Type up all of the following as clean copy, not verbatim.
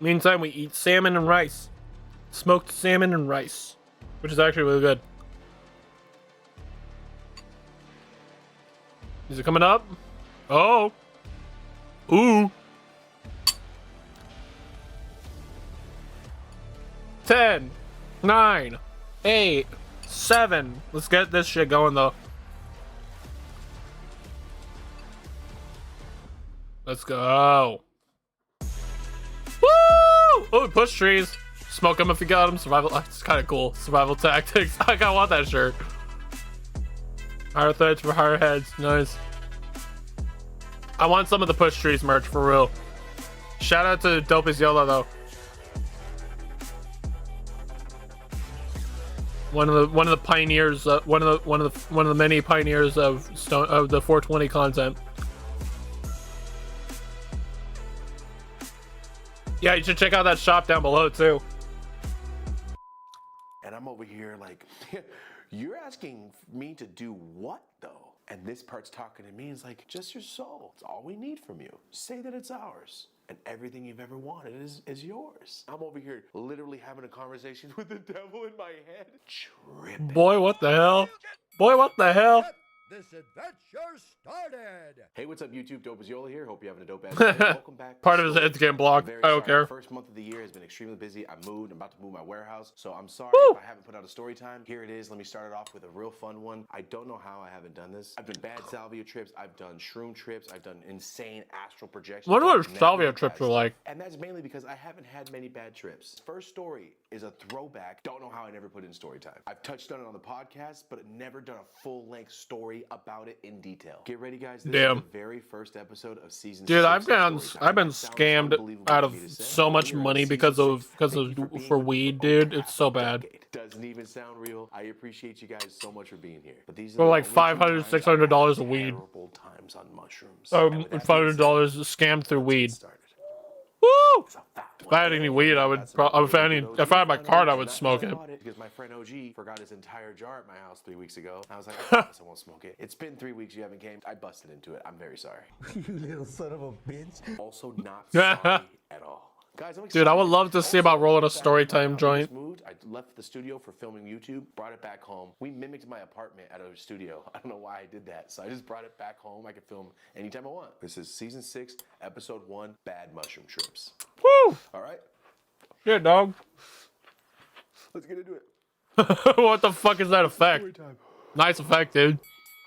Meantime, we eat salmon and rice. Smoked salmon and rice, which is actually really good. Is it coming up? Oh. Ooh. 10, 9, 8, 7. Let's get this shit going though. Let's go. Woo! Oh, push trees. Smoke them if you got them. Survival. It's kind of cool. Survival tactics. I kind of want that shirt. Higher threats for higher heads. Nice. I want some of the push trees merch for real. Shout out to Dopest Yola though. One of the pioneers. One of the many pioneers of the 420 content. Yeah, you should check out that shop down below too. And I'm over here like, you're asking me to do what though? And this part's talking to me, it's like, just your soul. It's all we need from you. Say that it's ours. And everything you've ever wanted is yours. I'm over here literally having a conversation with the devil in my head. Tripping. Boy, what the hell? Boy, what the hell? This adventure started. Hey, what's up, YouTube? Dope as Yola here. Hope you're having a dope ass day. Welcome back. Part of his head's getting blocked. I don't care. The first month of the year has been extremely busy. I moved. I'm about to move my warehouse. So I'm sorry if I haven't put out a story time. Here it is. Let me start it off with a real fun one. I don't know how I haven't done this. I've done bad salvia trips. I've done shroom trips. I've done insane astral projections. What are salvia trips are like? And that's mainly because I haven't had many bad trips. First story is a throwback. Don't know how I never put in story time. I've touched on it on the podcast, but never done a full-length story about it in detail. Get ready, guys. This is the very first episode of season 6. Dude, I've been scammed out of so much money because of for weed, dude. It's so bad. Doesn't even sound real. I appreciate you guys so much for being here. But these are for like $500, $600 of weed. Times on mushrooms. $500 scammed through weed. Woo! If I had any weed, I would. If I had my card, I would smoke it. Because my friend OG forgot his entire jar at my house 3 weeks ago. I was like, I promise I won't smoke it. It's been 3 weeks. You haven't came. I busted into it. I'm very sorry. You little son of a bitch. Also, not sorry at all. Guys, I'm excited. Dude, I would love to see about rolling a story time joint. I left the studio for filming YouTube, brought it back home. We mimicked my apartment at a studio. I don't know why I did that. So I just brought it back home. I could film anytime I want. This is season 6, episode 1, Bad Mushroom Trips. Woo! All right? Yeah, dog. Let's get into it. What the fuck is that effect? Nice effect, dude.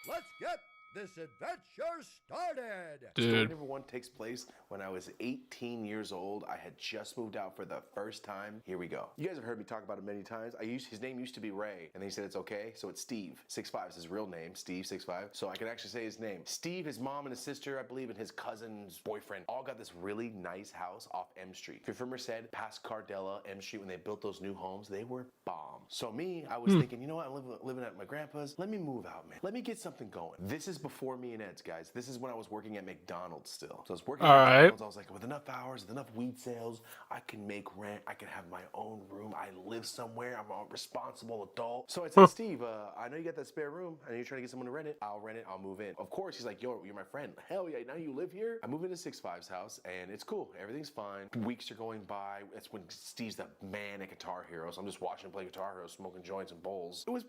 Let's get this adventure started. Dude. Story number 1 takes place when I was 18 years old. I had just moved out for the first time. Here we go. You guys have heard me talk about it many times. His name used to be Ray, and then he said it's okay, so it's Steve. 6'5" is his real name, Steve 6'5". So I can actually say his name. Steve, his mom and his sister, I believe, and his cousin's boyfriend all got this really nice house off M Street. If you're from Merced, past Cardella, M Street, when they built those new homes, they were bomb. So me, I was thinking, you know what, I'm living at my grandpa's. Let me move out, man. Let me get something going. This is before me and Ed's, guys. This is when I was working at McDonald's still. So I was working at McDonald's. I was like, with enough hours, with enough weed sales, I can make rent. I can have my own room. I live somewhere. I'm a responsible adult. So I said, Steve, I know you got that spare room. I know you're trying to get someone to rent it. I'll rent it. I'll move in. Of course, he's like, yo, you're my friend. Hell yeah, now you live here? I move into 6'5's house, and it's cool. Everything's fine. Weeks are going by. That's when Steve's the man at Guitar Hero, so I'm just watching him play Guitar Hero, smoking joints and bowls. It was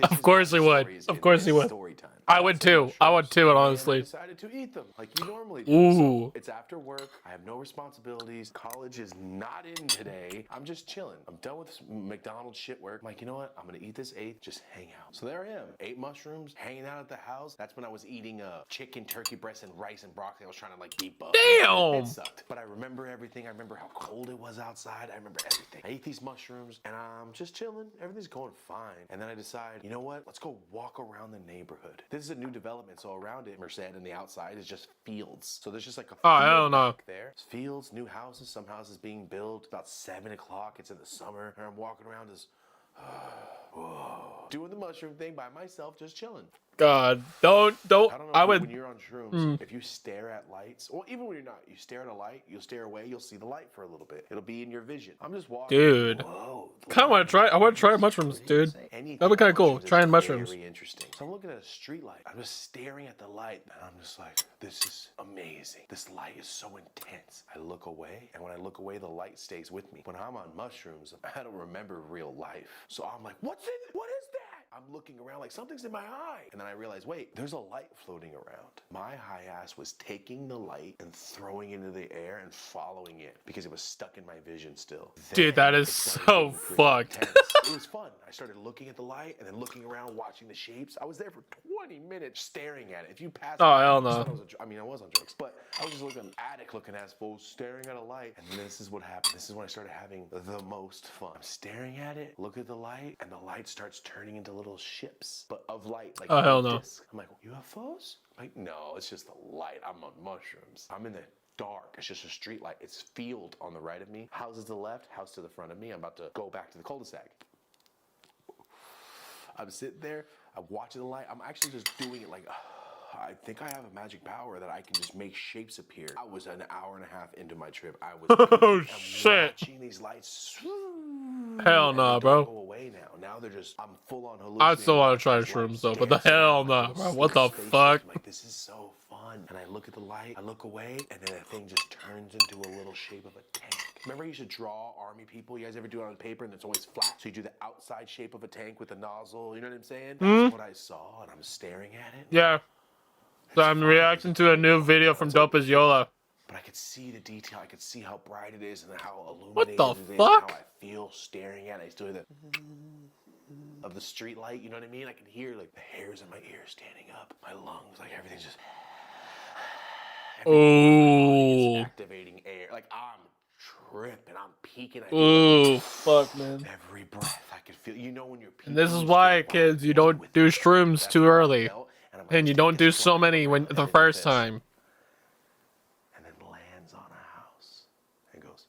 Of course he would. Of course he would. I would too. I would too, and honestly. I decided to eat them like you normally do. Ooh. So it's after work. I have no responsibilities. College is not in today. I'm just chilling. I'm done with McDonald's shit work. I'm like, you know what? I'm gonna eat this 8, just hang out. So there I am. 8 mushrooms, hanging out at the house. That's when I was eating chicken, turkey breast, and rice and broccoli. I was trying to like be buff. Damn! It sucked. But I remember everything. I remember how cold it was outside. I remember everything. I ate these mushrooms and I'm just chilling. Everything's going fine. And then I decide, you know what? Let's go walk around the neighborhood. This is a new development. So around it, Merced, and the outside is just fields. So there's just like a field back there. It's fields, new houses, some houses being built. It's about 7 o'clock. It's in the summer. And I'm walking around this, whoa, doing the mushroom thing by myself, just chilling. God, don't. I don't know I if would. when you're on shrooms, if you stare at lights, or even when you're not, you stare at a light, you'll stare away, you'll see the light for a little bit. It'll be in your vision. I'm just walking. Dude. Whoa. Kind of want to try. I want to try mushrooms, dude. Anything That'd be kind of cool. mushrooms is Trying mushrooms. Very interesting. So I'm looking at a street light. I'm just staring at the light, and I'm just like, this is amazing. This light is so intense. I look away, and when I look away, the light stays with me. When I'm on mushrooms, I don't remember real life. So I'm like, what's in it? What is that? I'm looking around like something's in my eye. And then I realize, wait, there's a light floating around. My high ass was taking the light and throwing it into the air and following it because it was stuck in my vision still. Dude, that is so fucked. It was fun. I started looking at the light and then looking around, watching the shapes. I was there for 20 minutes staring at it. If you pass, oh hell no. I was on drugs, but I was just looking addict looking ass fool, staring at a light. And this is what happened. This is when I started having the most fun. I'm staring at it, look at the light, and the light starts turning into little ships, but of light, like oh hell no. disc. I'm like, UFOs? Like, no, it's just the light. I'm on mushrooms. I'm in the dark. It's just a street light. It's field on the right of me, houses to the left, house to the front of me. I'm about to go back to the cul-de-sac. I'm sitting there, I'm watching the light. I'm actually just doing it like, I think I have a magic power that I can just make shapes appear. I was an hour and a half into my trip. I was oh shit. watching these lights. Hell no, bro. Go away now. Now they're just, I'm full on hallucinating. I still want to try shrooms though, but the hell no, bro. What the fuck? I'm like, this is so fun. And I look at the light, I look away, and then that thing just turns into a little shape of a tank. Remember you should draw army people? You guys ever do it on paper and it's always flat? So you do the outside shape of a tank with a nozzle, you know what I'm saying? That's what I saw, and I'm staring at it. Yeah. So I'm reacting to a new video from Dope as Yola. But I could see the detail. I could see how bright it is and how illuminated What the it is. fuck? And how I feel staring at it. I still hear the of the street light. You know what I mean? I can hear like the hairs in my ears standing up. My lungs, like everything's just. Oh. Activating air. Like I'm tripping. I'm peaking. Ooh, fuck, man. Every breath I could feel. You know when you're peaking. And this is why, kids, you don't do shrooms too early. And you don't do so many when the first time. And then lands on a house and goes.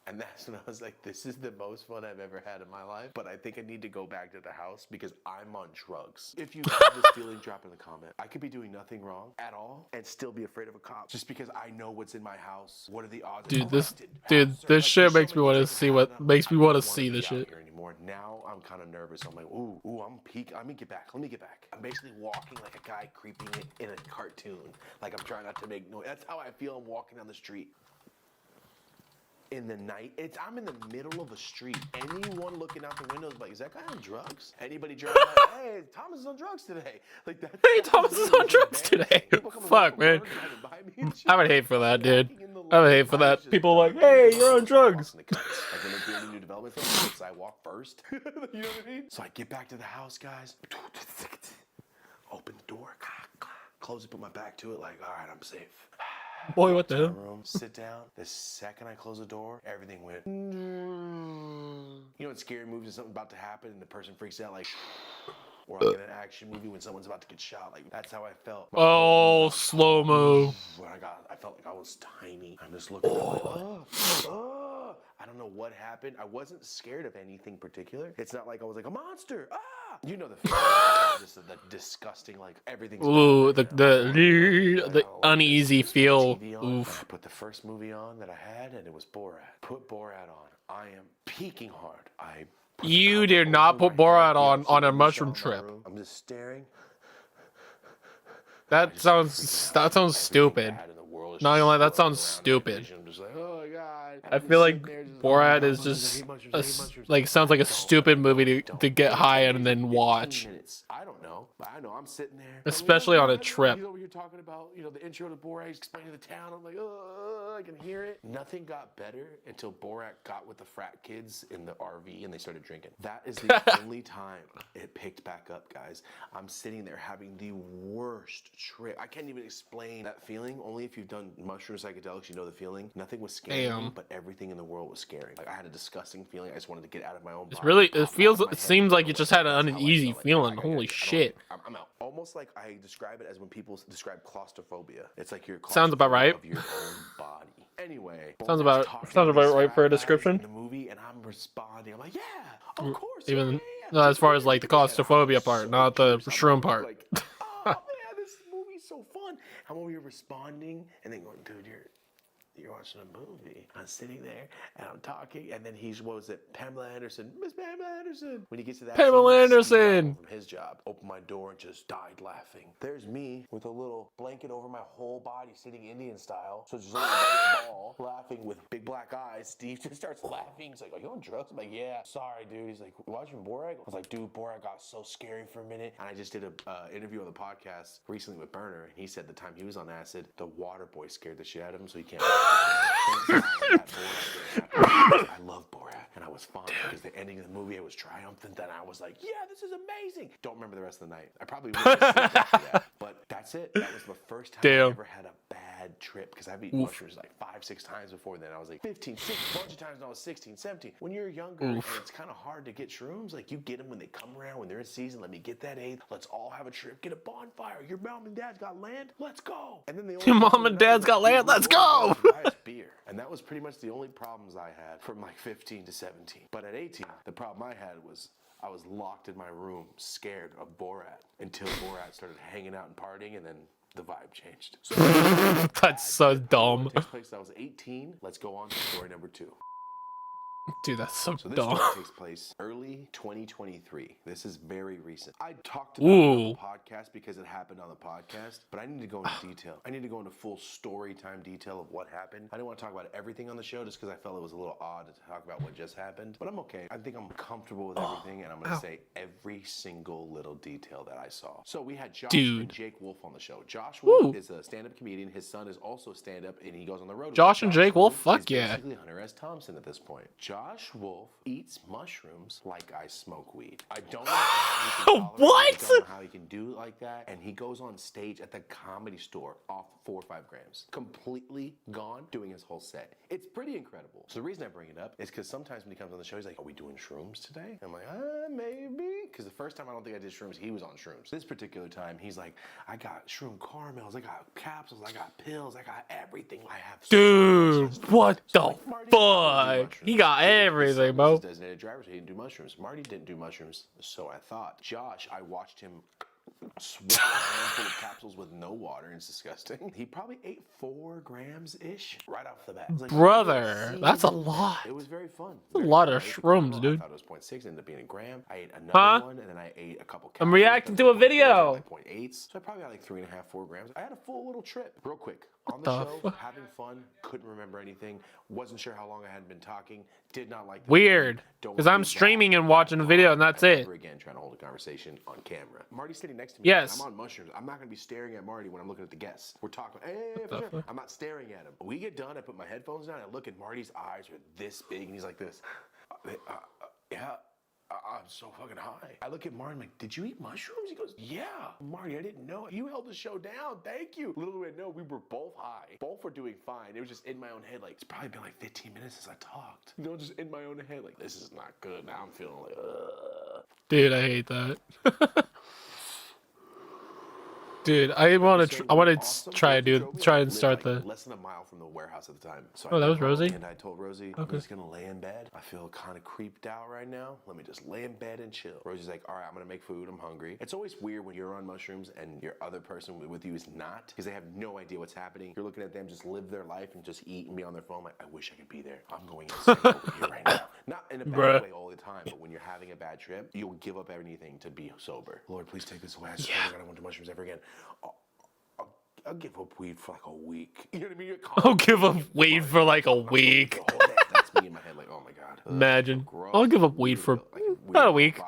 And that's when I was like, this is the most fun I've ever had in my life. But I think I need to go back to the house because I'm on drugs. If you have this feeling, drop in the comment. I could be doing nothing wrong at all and still be afraid of a cop. Just because I know what's in my house. What are the odds? Dude, this shit makes me want to see this shit. Anymore. Now I'm kind of nervous. I'm like, ooh, I'm peak. Let me get back. I'm basically walking like a guy creeping in a cartoon. Like I'm trying not to make noise. That's how I feel. I'm walking down the street. In the night, I'm in the middle of a street. Anyone looking out the window is like, is that guy on drugs? Anybody driving by, hey, Thomas is on drugs today. Like that. Hey, Thomas is on drugs today. Fuck, man. I would hate for that, dude. I would hate for that. People like, hey, you're on drugs. Like when they build a new development film, I walk first. You know what I mean? So I get back to the house, guys. Open the door. Close it, put my back to it. Like, all right, I'm safe. Boy, what the hell? Room, sit down. The second I close the door, everything went. You know in scary movies, there's something about to happen and the person freaks out like. Or like in an action movie when someone's about to get shot. Like that's how I felt. Oh, slow mo. When I felt like I was tiny. I'm just looking. Like, I don't know what happened. I wasn't scared of anything particular. It's not like I was like a monster. You know the feeling. Just the disgusting, like everything's. Ooh, the uneasy feel. Oof. I put the first movie on that I had, and it was Borat. Put Borat on. I am peaking hard. You did not put Borat on a mushroom trip. I'm just staring. That sounds stupid. Not gonna lie, that sounds stupid. I feel like Borat is just like sounds like a stupid movie to get high and then watch. I don't know, but I know I'm sitting there, especially on a trip. You know what you're talking about? You know the intro to Borat, he's explaining the town. I'm like, I can hear it. Nothing got better until Borat got with the frat kids in the RV and they started drinking. That is the only time it picked back up, guys. I'm sitting there having the worst trip. I can't even explain that feeling. Only if you've done mushroom psychedelics, you know the feeling. Nothing was scary, but everything in the world was scary. Like I had a disgusting feeling. I just wanted to get out of my own body. It seems like you just had an uneasy feeling. Holy shit. I'm out. Almost like I describe it as when people describe claustrophobia. It's like you're sounds about right. Of your own body. Anyway, sounds about right for a description. In the movie, and I'm responding. I'm like, yeah, of course. Even No, as far as like the claustrophobia part, not the shroom part. Like, oh man, this movie's so fun. I'm over here responding and then going, dude, you're watching a movie. I'm sitting there and I'm talking, and then he's, what was it, Pamela Anderson, Miss Pamela Anderson. When he gets to that Pamela scene, Anderson! from his job, opened my door and just died laughing. There's me with a little blanket over my whole body, sitting Indian style, so just a little white ball, laughing with big black eyes. Steve just starts laughing. He's like, are you on drugs? I'm like, yeah. Sorry, dude. He's like, watching Borat? I was like, dude, Borat got so scary for a minute. And I just did a interview on the podcast recently with Burner, and he said the time he was on acid, the water boy scared the shit out of him, so he can't. I love Borat, and I was fine because the ending of the movie, I was triumphant, and I was like, yeah, this is amazing. Don't remember the rest of the night. I probably wouldn't have slept after that, but that's it. That was the first time I ever had a bad trip, because I've eaten mushrooms like 5-6 times before then. I was like 15, 6, a bunch of times when I was 16, 17. When you're younger, and it's kind of hard to get shrooms, like you get them when they come around, when they're in season. Let me get that eighth. Let's all have a trip, get a bonfire. Your mom and dad's got land. Let's go. And then Your mom and dad's got land. Let's go. Beer. And that was pretty much the only problems I had from like 15 to 17. But at 18, the problem I had was I was locked in my room, scared of Borat, until Borat started hanging out and partying, and then the vibe changed. So that's so dumb. Takes place. I was 18. Let's go on to story number 2. Dude, that's so this dumb. story takes place early 2023. This is very recent. I talked about it on the podcast because it happened on the podcast, but I need to go into detail. I need to go into full story time detail of what happened. I didn't want to talk about everything on the show just because I felt it was a little odd to talk about what just happened, but I'm okay. I think I'm comfortable with everything, and I'm going to say every single little detail that I saw. So we had Josh and Jake Wolf on the show. Josh Wolf is a stand-up comedian. His son is also a stand-up, and he goes on the road. Josh and Jake Wolf? Fuck yeah. Basically Hunter S. Thompson at this point. Josh Wolf eats mushrooms like I smoke weed. I don't know how he can what? I don't know how he can do it like that. And he goes on stage at the Comedy Store off 4 or 5 grams, completely gone, doing his whole set. It's pretty incredible. So the reason I bring it up is because sometimes when he comes on the show, he's like, "Are we doing shrooms today?" I'm like, maybe. Because the first time I don't think I did shrooms, he was on shrooms. This particular time, he's like, "I got shroom caramels, I got capsules, I got pills, I got everything. I have." Dude, what the fuck? He got everything, bro. Designated driver, so he didn't do mushrooms. Marty didn't do mushrooms, so I thought. Josh, I watched him swallow a handful of capsules with no water, and it's disgusting. He probably ate 4 grams-ish right off the bat. Like, brother, that's a lot. It was very fun. That's a lot of shrooms, dude. I thought it was 0.6, ended up being a gram. I ate another one, and then I ate a couple capsules. I'm reacting to a video. Like 0.8s, so I probably got like 3.5, 4 grams. I had a full little trip. Real quick. On the show, having fun, couldn't remember anything, wasn't sure how long I had been talking, did not like the weird, because I'm streaming and watching a video and that's it. Never again trying to hold a conversation on camera. Marty's sitting next to me. Yes. I'm on mushrooms. I'm not going to be staring at Marty when I'm looking at the guests. We're talking, hey, for sure. I'm not staring at him. We get done, I put my headphones down, I look at Marty's eyes are this big, and he's like this. Yeah. I'm so fucking high. I look at Marty, I'm like, did you eat mushrooms? He goes, yeah. Marty, I didn't know. You held the show down. Thank you. Little did I know, we were both high. Both were doing fine. It was just in my own head. Like, it's probably been like 15 minutes since I talked. You know, just in my own head. Like, this is not good. Now I'm feeling like, Dude, I hate that. Dude, I want to try and start the. Less than a mile from the warehouse at the time. So that was Rosie. And I told Rosie, I'm just gonna lay in bed. I feel kind of creeped out right now. Let me just lay in bed and chill. Rosie's like, all right, I'm gonna make food. I'm hungry. It's always weird when you're on mushrooms and your other person with you is not, because they have no idea what's happening. You're looking at them just live their life and just eat and be on their phone. Like, I wish I could be there. I'm going insane over here right now. Not in a bad way all the time, but when you're having a bad trip, you'll give up anything to be sober. Lord, please take this away. I swear to God, I won't do mushrooms ever again. I'll give up weed for like a week. You know what I mean? I'll give up weed for like a week. That's me in my head, like, oh my God. Imagine. I'll give up weed for about a week.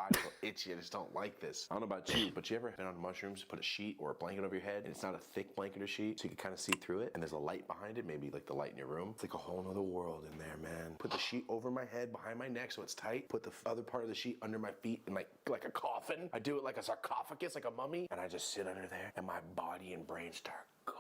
Itchy, I just don't like this. I don't know about you, but you ever been on mushrooms, put a sheet or a blanket over your head, and it's not a thick blanket or sheet, so you can kind of see through it, and there's a light behind it, maybe like the light in your room. It's like a whole other world in there, man. Put the sheet over my head, behind my neck, so it's tight. Put the other part of the sheet under my feet, and like a coffin. I do it like a sarcophagus, like a mummy, and I just sit under there, and my body and brain start going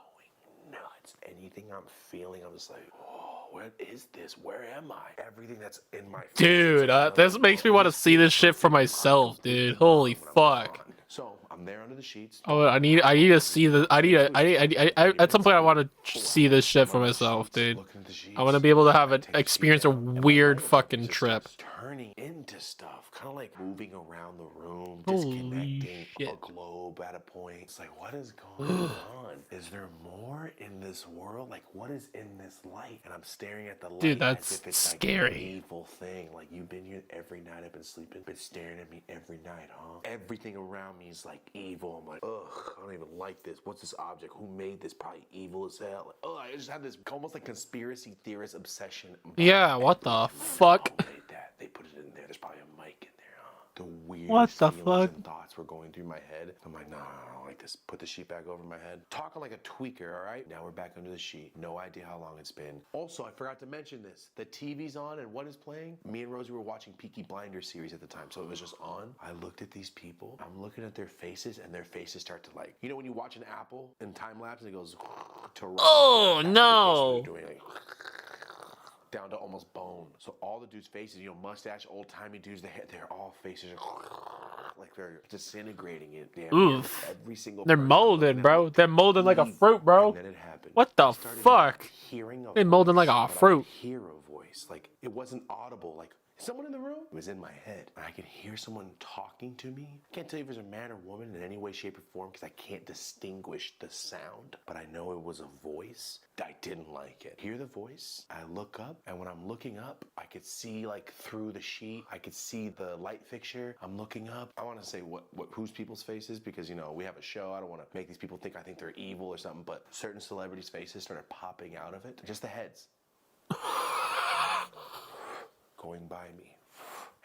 nuts. Anything I'm feeling, I'm just like, oh, what is this? Where am I? Everything that's in my face. Dude, this makes me want to see this shit for myself, dude. Holy fuck. So I'm there under the sheets. Oh, I need to see the. At some point, I want to see this shit for myself, dude. Looking at the sheets. I want to be able to have an Take the sheet experience a down, and my weird light fucking just trip. starts turning into stuff, kind of like moving around the room, Holy disconnecting a shit. globe at a point. It's like, what is going on? Is there more in this world? Like, what is in this light? And I'm staring at the light, Dude, as that's if it's scary. like an evil thing. Like, you've been here every night I've been sleeping, been staring at me every night, huh? Everything around me is like evil. I'm like, ugh, I don't even like this. What's this object? Who made this? Probably evil as hell. Like, ugh, I just had this almost like conspiracy theorist obsession. Yeah, what the fuck? Who made that? They put it in there. There's probably a mic in there, huh? The weirdest What the feelings fuck? and thoughts were going through my head. I'm like, no, I don't like this. Put the sheet back over my head. Talking like a tweaker, all right? Now we're back under the sheet. No idea how long it's been. Also, I forgot to mention this. The TV's on, and what is playing? Me and Rosie were watching Peaky Blinders series at the time, so it was just on. I looked at these people. I'm looking at their faces, and their faces start to like, you know when you watch an apple in time lapse and it goes to raw? Oh, That's what their faces no. were doing, like, down to almost bone. So all the dudes' faces, you know, mustache, old-timey dudes, they're all faces are like they're disintegrating it. Damn, Oof. every single They're person molded, looking at bro. me, They're molded like a evil. fruit, bro. And then it happened. What the I started fuck? Hearing a They molded like voice, a but I fruit. could hear a voice. Like it wasn't audible. Like is someone in the room? It was in my head. And I could hear someone talking to me. I can't tell you if it was a man or woman in any way, shape, or form because I can't distinguish the sound. But I know it was a voice. I didn't like it. Hear the voice. I look up, and when I'm looking up, I could see like through the sheet. I could see the light fixture. I'm looking up. I want to say whose people's faces because you know we have a show. I don't want to make these people think I think they're evil or something. But certain celebrities' faces started popping out of it. Just the heads. Going by me.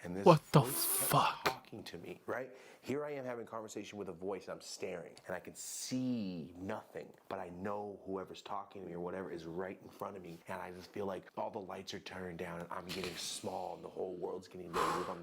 And this What the voice kept fuck? talking to me, right? Here I am having a conversation with a voice, and I'm staring, and I can see nothing, but I know whoever's talking to me or whatever is right in front of me, and I just feel like all the lights are turned down, and I'm getting small, and the whole world's getting big.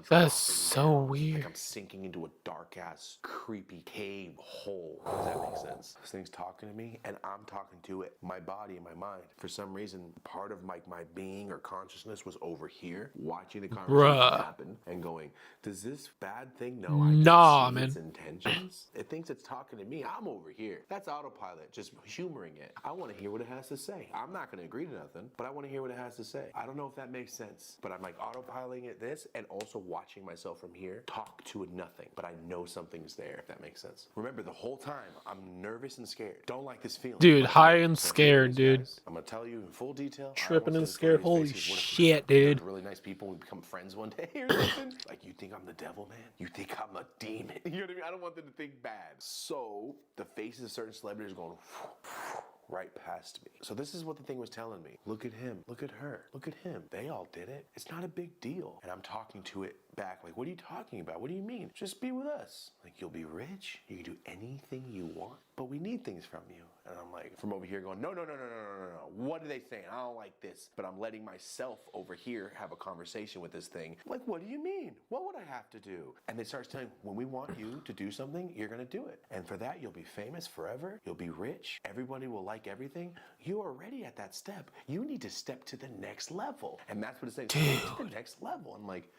That's so weird. Like I'm sinking into a dark-ass, creepy cave hole. Does that make sense? This thing's talking to me, and I'm talking to it. My body and my mind. For some reason, part of my being or consciousness was over here, watching the conversation happen, and going, does this bad thing know I can see its intentions? It thinks it's talking to me. I'm over here. That's autopilot, just humoring it. I want to hear what it has to say. I'm not going to agree to nothing, but I want to hear what it has to say. I don't know if that makes sense, but I'm like autopiloting it this and also watching myself from here talk to a nothing, but I know something's there, if that makes sense. Remember, the whole time, I'm nervous and scared. Don't like this feeling. Dude, But high okay, and so scared, here it is, dude. guys. I'm going to tell you in full detail. Tripping and I scared. almost Holy said this, what if shit, we're dude. really nice people and we become friends one day or something? Like, you think I'm the devil, man? You think I'm a demon? You know what I mean? I don't want them to think bad. So, the faces of certain celebrities are going right past me. So this is what the thing was telling me. Look at him. Look at her. Look at him. They all did it. It's not a big deal. And I'm talking to it back like, what are you talking about? What do you mean? Just be with us. Like, you'll be rich. You can do anything you want. But we need things from you. And I'm like, from over here going, no. What are they saying? I don't like this. But I'm letting myself over here have a conversation with this thing. Like, what do you mean? What would I have to do? And it starts telling, when we want you to do something, you're going to do it. And for that, you'll be famous forever. You'll be rich. Everybody will like everything. You're already at that step. You need to step to the next level. And that's what it's saying. Step to the next level. I'm like,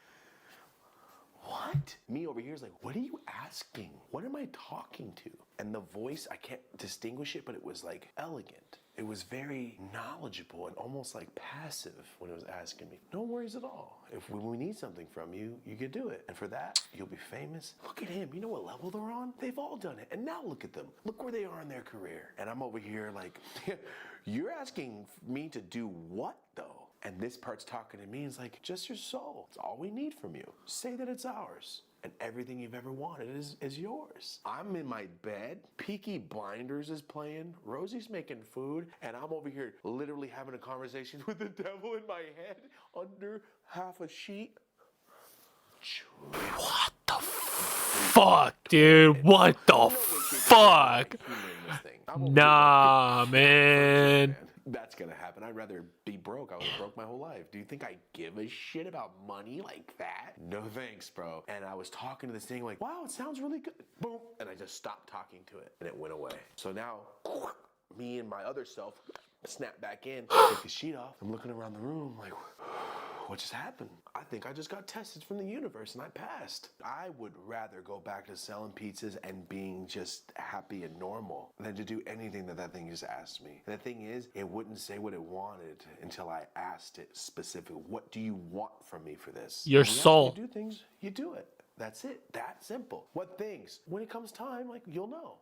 what? Me over here is like, what are you asking? What am I talking to? And the voice, I can't distinguish it, but it was like elegant. It was very knowledgeable and almost like passive when it was asking me. No worries at all. If we need something from you, you could do it. And for that, you'll be famous. Look at him. You know what level they're on? They've all done it. And now look at them. Look where they are in their career. And I'm over here like, you're asking me to do what though? And this part's talking to me. It's like, just your soul. It's all we need from you. Say that it's ours. And everything you've ever wanted is yours. I'm in my bed. Peaky Blinders is playing. Rosie's making food. And I'm over here literally having a conversation with the devil in my head under half a sheet. What the fuck, dude? What the fuck? Nah, man. That's gonna happen. I'd rather be broke. I was broke my whole life. Do you think I give a shit about money like that? No thanks, bro. And I was talking to this thing like, wow, it sounds really good. Boom. And I just stopped talking to it and it went away. So now, me and my other self snap back in, take the sheet off. I'm looking around the room like, what just happened? I think I just got tested from the universe and I passed. I would rather go back to selling pizzas and being just happy and normal than to do anything that thing just asked me. And the thing is, it wouldn't say what it wanted until I asked it specifically. What do you want from me for this? Your When you ask me soul. to do things, you do it. That's it. That simple. What things? When it comes time, like, you'll know.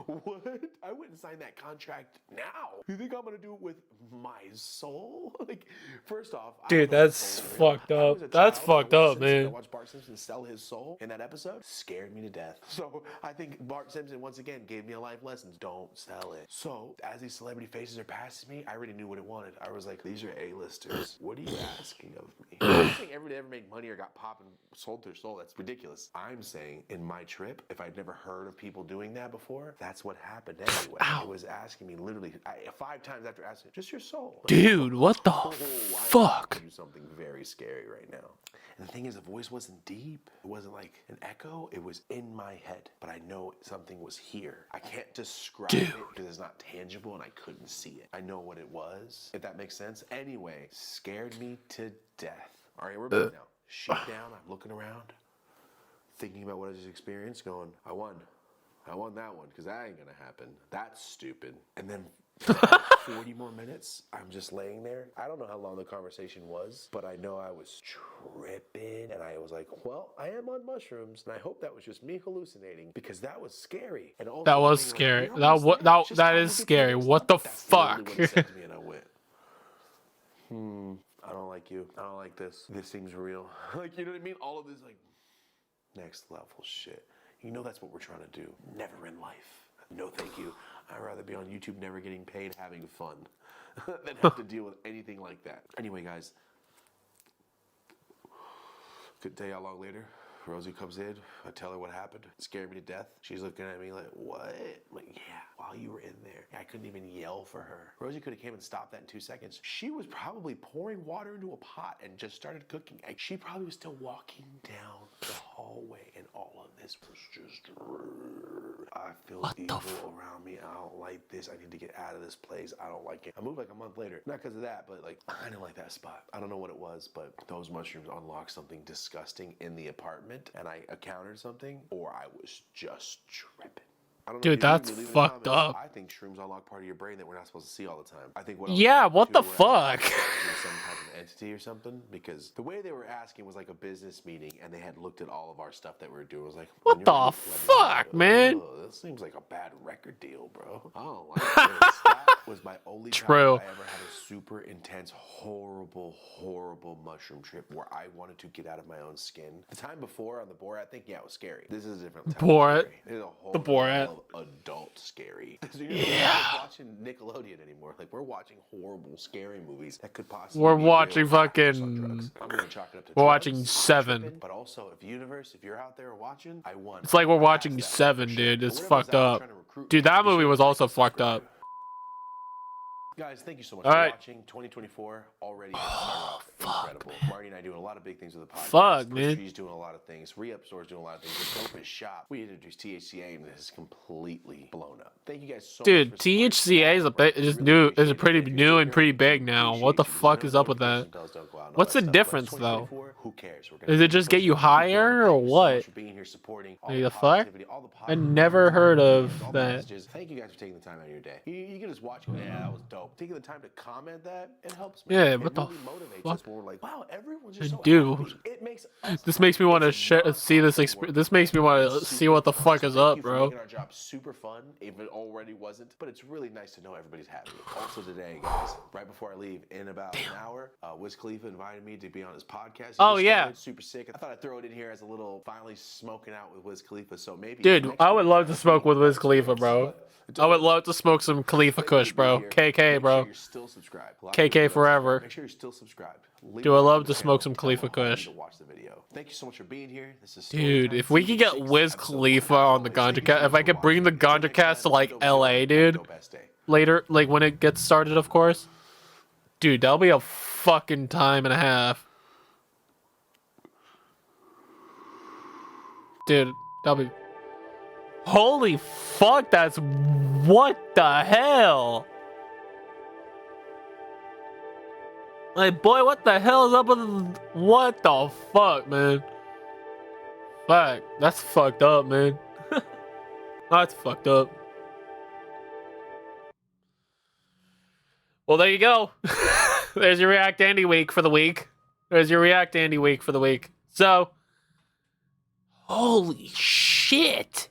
What? I wouldn't sign that contract now. You think I'm gonna do it with my soul? Like, first off, I Dude, don't know that's if soul is real. fucked I was up. a That's child, I fucked watched up, Simpsons, I man. watched Bart Simpson sell his soul in that episode. Scared me to death. So I think Bart Simpson once again gave me a life lesson. Don't sell it. So as these celebrity faces are passing me, I already knew what it wanted. I was like, these are A-listers. What are you asking of me? I don't think everybody ever made money or got popped and sold their soul. That's ridiculous. I'm saying in my trip, if I'd never heard of people doing that before, that's what happened anyway. Ow. It was asking me literally 5 times after asking, just your soul. Dude, what the I'm fuck? telling you something very scary right now. And the thing is, the voice wasn't deep. It wasn't like an echo. It was in my head. But I know something was here. I can't describe it because it's not tangible and I couldn't see it. I know what it was, if that makes sense. Anyway, scared me to death. All right, we're back now. Shit down. I'm looking around, thinking about what I just experienced, going, I won that one because that ain't gonna happen. That's stupid. And then for about 40 more minutes, I'm just laying there. I don't know how long the conversation was, but I know I was tripping and I was like, well, I am on mushrooms and I hope that was just me hallucinating because that was scary. And also That was being like, scary. "You're almost That there. It's just that time is to get to the scary. next What step." the That's literally fuck? what it said to me, and I went, I don't like you. I don't like this. This seems real. Like, you know what I mean? All of this, like, next level shit. You know that's what we're trying to do. Never in life. No, thank you. I'd rather be on YouTube never getting paid having fun than have to deal with anything like that. Anyway, guys. Good day, how long later? Rosie comes in, I tell her what happened. It scared me to death. She's looking at me like, what? I'm like, yeah, while you were in there. I couldn't even yell for her. Rosie could have came and stopped that in 2 seconds. She was probably pouring water into a pot and just started cooking. And she probably was still walking down the hallway and all of this was just, I feel evil around me. I don't like this. I need to get out of this place. I don't like it. I moved like a month later. Not because of that, but like, I didn't like that spot. I don't know what it was, but those mushrooms unlocked something disgusting in the apartment. And I encountered something, or I was just tripping. I don't know. Dude, if you believe that's me, leave in the fucked comments. up. I think shrooms unlock part of your brain that we're not supposed to see all the time. I think what Yeah, what the I was trying to fuck? do was some type of entity or something, because the way they were asking was like a business meeting, and they had looked at all of our stuff that we were doing. It was like, What when the you're ready, let me know. fuck, man? Oh, this seems like a bad record deal, bro. I don't like this. That was my only True. time I ever had a super intense, horrible mushroom trip where I wanted to get out of my own skin. The time before on the Borat thing, yeah, it was scary. This is a different type Borat. of scary. This is a whole The Borat. level of adult scary. So you're not watching Nickelodeon anymore. Like, we're watching horrible, scary movies that could possibly We're be watching real actors on fucking- drugs. I'm gonna chalk it up to We're drugs, watching Seven. tripping, but also, if universe, if you're out there watching, I won. It's like we're I watching passed that Seven, for sure. dude. But It's whatever was fucked out there up. trying to recruit Dude, me, that be movie sure was to like also and fucked subscribe. up. Guys, thank you so much All for right. watching. 2024 already started off incredible. Marty and I doing a lot of big things with the podcast. Fuck, Push man. Tree's doing a lot of things. Re-Up Store's doing a lot of things. The Dopest Shop. We introduced THCA and this is completely blown up. Thank you guys so Dude, much for supporting THCA is a Spotify. bit is Really new. appreciate Is a it. pretty If you're new still and here, pretty we big now. What the appreciate you. fuck I is know up with that? notification bells don't go out and all What's that the stuff, but difference, though? 2024, who cares? We're Does gonna it just get you keep going. higher, or Thank you so what? much for being here, supporting all The the fuck? positivity, all the I positive never heard of all the that. messages. Thank you guys for taking the time out of your day. You can just watch it. Yeah, that was dope. Taking the time to comment that, it helps me. Yeah, It what the really motivates fuck? us when we're like, wow, everyone's just so Dude, happy. It makes us this makes me want to happy. It's see this. nonstop work. This makes me want to It's see what the super fuck fun. is So thank up, you for bro. making our job super fun, if it already wasn't. But it's really nice to know everybody's happy. Also today, guys, right before I leave, in about an hour, Wiz Khalifa invited me to be on his podcast. He Oh, just yeah. started, super sick. I thought I'd throw it in here as a little finally smoking out with Wiz Khalifa. So maybe Dude, next I would week, love to smoke with Wiz Khalifa, bro. I would love to smoke some Khalifa Kush, bro. KK, bro. Make sure you're still subscribed. A lot of KK people do that. forever. Make sure you're still subscribed. Leave Dude, a I like love on the to smoke channel. some Tell Khalifa them how Kush. to watch the video. Thank you so much for being here. This is Dude, Storytime if we could Season get 6, Wiz episode Khalifa 1. on the Thank you Ganja so Cast, if much I for could bring the watching. Until Ganja next Cast to time, like go LA, chill. Have dude, the best day. later, like when it gets started, of course. Dude, that'll be a fucking time and a half. Dude, that'll be... Holy fuck, that's... What the hell? Like, boy, what the hell is up with... What the fuck, man? Fuck. That's fucked up, man. That's fucked up. Well, there you go. There's your React Andy week for the week. There's your React Andy week for the week. So, holy shit.